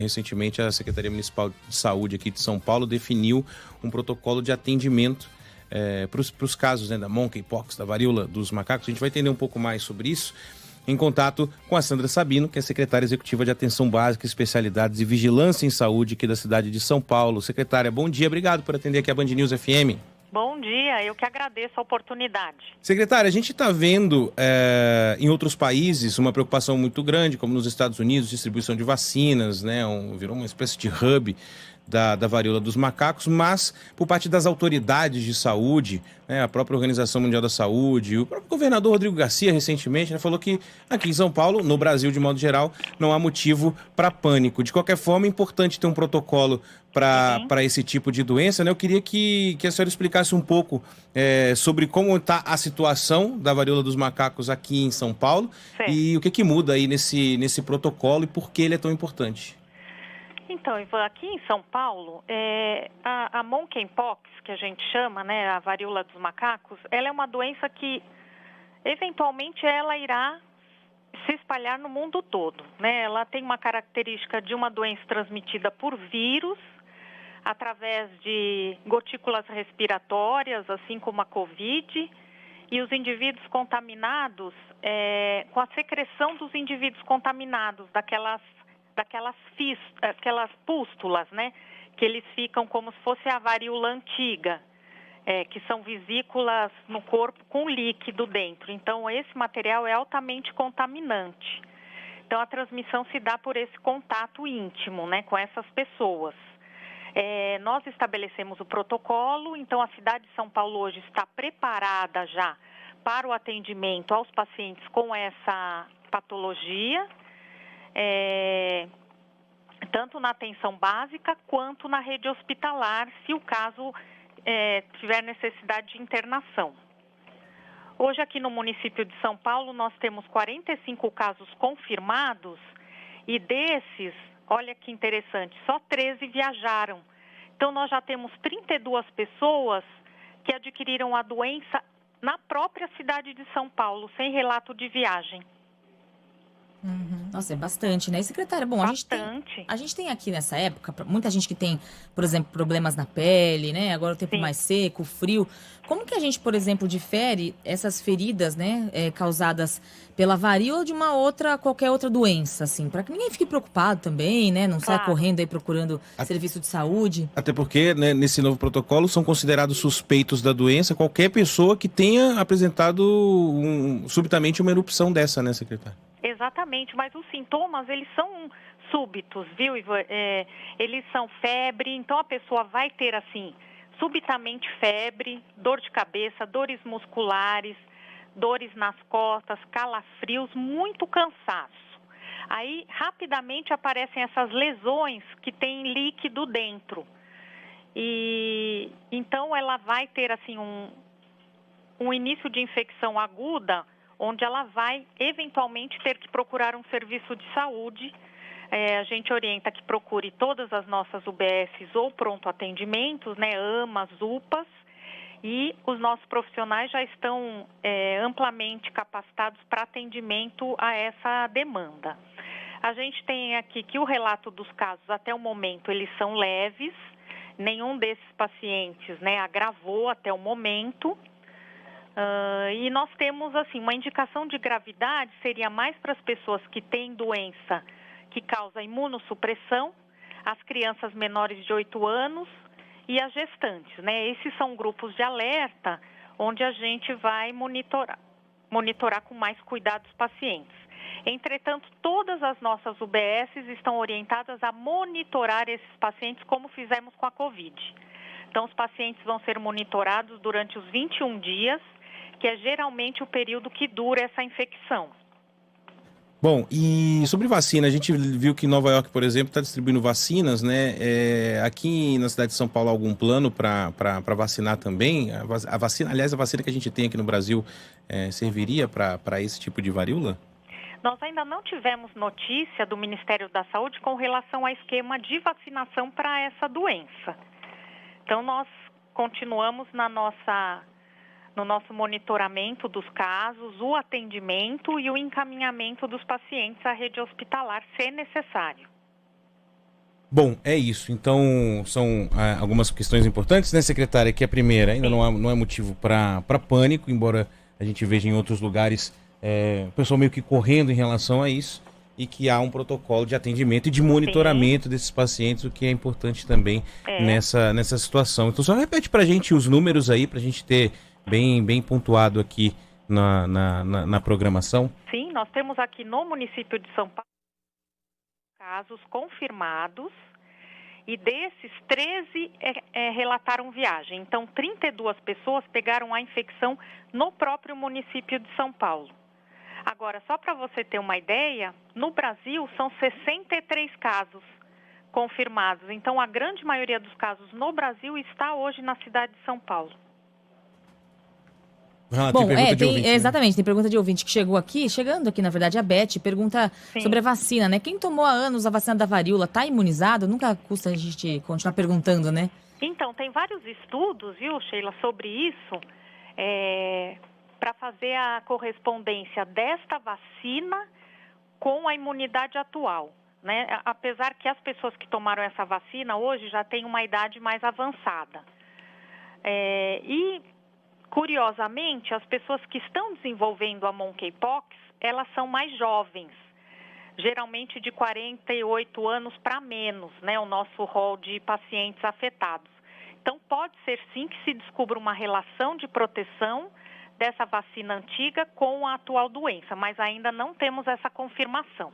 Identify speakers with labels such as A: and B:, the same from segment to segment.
A: Recentemente, a Secretaria Municipal de Saúde aqui de São Paulo definiu um protocolo de atendimento para os casos, né, da monkeypox, da varíola dos macacos. A gente vai entender um pouco mais sobre isso em contato com a Sandra Sabino, que é secretária executiva de Atenção Básica, Especialidades e Vigilância em Saúde aqui da cidade de São Paulo. Secretária, bom dia, obrigado por atender aqui a Band News FM.
B: Bom dia, eu que agradeço a oportunidade.
A: Secretária, a gente está vendo em outros países uma preocupação muito grande, como nos Estados Unidos, distribuição de vacinas, né? Virou uma espécie de hub da varíola dos macacos, mas por parte das autoridades de saúde, né, a própria Organização Mundial da Saúde, o próprio governador Rodrigo Garcia recentemente, né, falou que aqui em São Paulo, no Brasil de modo geral, não há motivo para pânico. De qualquer forma, é importante ter um protocolo para esse tipo de doença, né? Eu queria que a senhora explicasse um pouco sobre como está a situação da varíola dos macacos aqui em São Paulo. Certo. E o que muda aí nesse protocolo e por que ele é tão importante.
B: Então, Ivan, aqui em São Paulo, a monkeypox, que a gente chama, né, a varíola dos macacos, ela é uma doença que, eventualmente, ela irá se espalhar no mundo todo, né? Ela tem uma característica de uma doença transmitida por vírus, através de gotículas respiratórias, assim como a Covid, e os indivíduos contaminados, com a secreção dos indivíduos contaminados, daquelas pústulas, né, que eles ficam como se fosse a varíola antiga, que são vesículas no corpo com líquido dentro. Então, esse material é altamente contaminante. Então, a transmissão se dá por esse contato íntimo, né, com essas pessoas. Nós estabelecemos o protocolo, então a cidade de São Paulo hoje está preparada já para o atendimento aos pacientes com essa patologia, tanto na atenção básica quanto na rede hospitalar, se o caso tiver necessidade de internação. Hoje aqui no município de São Paulo nós temos 45 casos confirmados e desses, olha que interessante, só 13 viajaram. Então, nós já temos 32 pessoas que adquiriram a doença na própria cidade de São Paulo, sem relato de viagem.
C: Nossa, é bastante, né? E, secretária, bom, a gente tem aqui nessa época, muita gente que tem, por exemplo, problemas na pele, né? Agora o tempo mais seco, frio. Como que a gente, por exemplo, difere essas feridas, né, causadas pela varíola de qualquer outra doença, assim? Para que ninguém fique preocupado também, né? Não saia correndo aí procurando serviço de saúde.
A: Até porque, né, nesse novo protocolo, são considerados suspeitos da doença qualquer pessoa que tenha apresentado subitamente uma erupção dessa, né, secretária?
B: Exatamente, mas os sintomas, eles são súbitos, viu, Ivan? Eles são febre, então a pessoa vai ter, assim, subitamente febre, dor de cabeça, dores musculares, dores nas costas, calafrios, muito cansaço. Aí, rapidamente aparecem essas lesões que têm líquido dentro. E então ela vai ter, assim, um início de infecção aguda, onde ela vai, eventualmente, ter que procurar um serviço de saúde. A gente orienta que procure todas as nossas UBSs ou pronto atendimentos, né, AMAs, UPAs, e os nossos profissionais já estão amplamente capacitados para atendimento a essa demanda. A gente tem aqui que o relato dos casos, até o momento, eles são leves, nenhum desses pacientes, né, agravou até o momento. E nós temos, assim, uma indicação de gravidade seria mais para as pessoas que têm doença que causa imunossupressão, as crianças menores de 8 anos e as gestantes, né? Esses são grupos de alerta onde a gente vai monitorar com mais cuidado os pacientes. Entretanto, todas as nossas UBSs estão orientadas a monitorar esses pacientes como fizemos com a Covid. Então, os pacientes vão ser monitorados durante os 21 dias, que é geralmente o período que dura essa infecção.
A: Bom, e sobre vacina, a gente viu que Nova York, por exemplo, está distribuindo vacinas, né? Aqui na cidade de São Paulo, algum plano para vacinar também? A vacina, aliás, a vacina que a gente tem aqui no Brasil serviria para esse tipo de varíola?
B: Nós ainda não tivemos notícia do Ministério da Saúde com relação ao esquema de vacinação para essa doença. Então, nós continuamos no nosso monitoramento dos casos, o atendimento e o encaminhamento dos pacientes à rede hospitalar, se necessário.
A: Bom, é isso. Então, são algumas questões importantes, né, secretária? Que a primeira ainda não é motivo para pânico, embora a gente veja em outros lugares o pessoal meio que correndo em relação a isso, e que há um protocolo de atendimento e de monitoramento desses pacientes, o que é importante também nessa situação. Então, só repete para a gente os números aí, para a gente ter bem pontuado aqui na programação.
B: Sim, nós temos aqui no município de São Paulo casos confirmados, e desses 13 relataram viagem. Então, 32 pessoas pegaram a infecção no próprio município de São Paulo. Agora, só para você ter uma ideia, no Brasil são 63 casos confirmados. Então, a grande maioria dos casos no Brasil está hoje na cidade de São Paulo.
C: Bom, exatamente, tem pergunta de ouvinte que chegando aqui, na verdade, a Beth pergunta sobre a vacina, né? Quem tomou há anos a vacina da varíola está imunizado? Nunca custa a gente continuar perguntando, né?
B: Então, tem vários estudos, viu, Sheila, sobre isso, para fazer a correspondência desta vacina com a imunidade atual, né? Apesar que as pessoas que tomaram essa vacina hoje já têm uma idade mais avançada. Curiosamente, as pessoas que estão desenvolvendo a monkeypox, elas são mais jovens, geralmente de 48 anos para menos, né, o nosso rol de pacientes afetados. Então, pode ser sim que se descubra uma relação de proteção dessa vacina antiga com a atual doença, mas ainda não temos essa confirmação.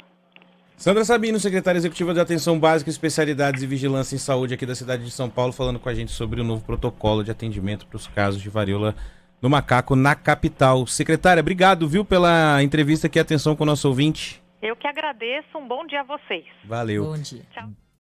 A: Sandra Sabino, secretária executiva de Atenção Básica, Especialidades e Vigilância em Saúde aqui da cidade de São Paulo, falando com a gente sobre o novo protocolo de atendimento para os casos de varíola do macaco na capital. Secretária, obrigado, viu, pela entrevista aqui, atenção com o nosso ouvinte.
B: Eu que agradeço, um bom dia a vocês.
A: Valeu.
C: Bom dia.
B: Tchau.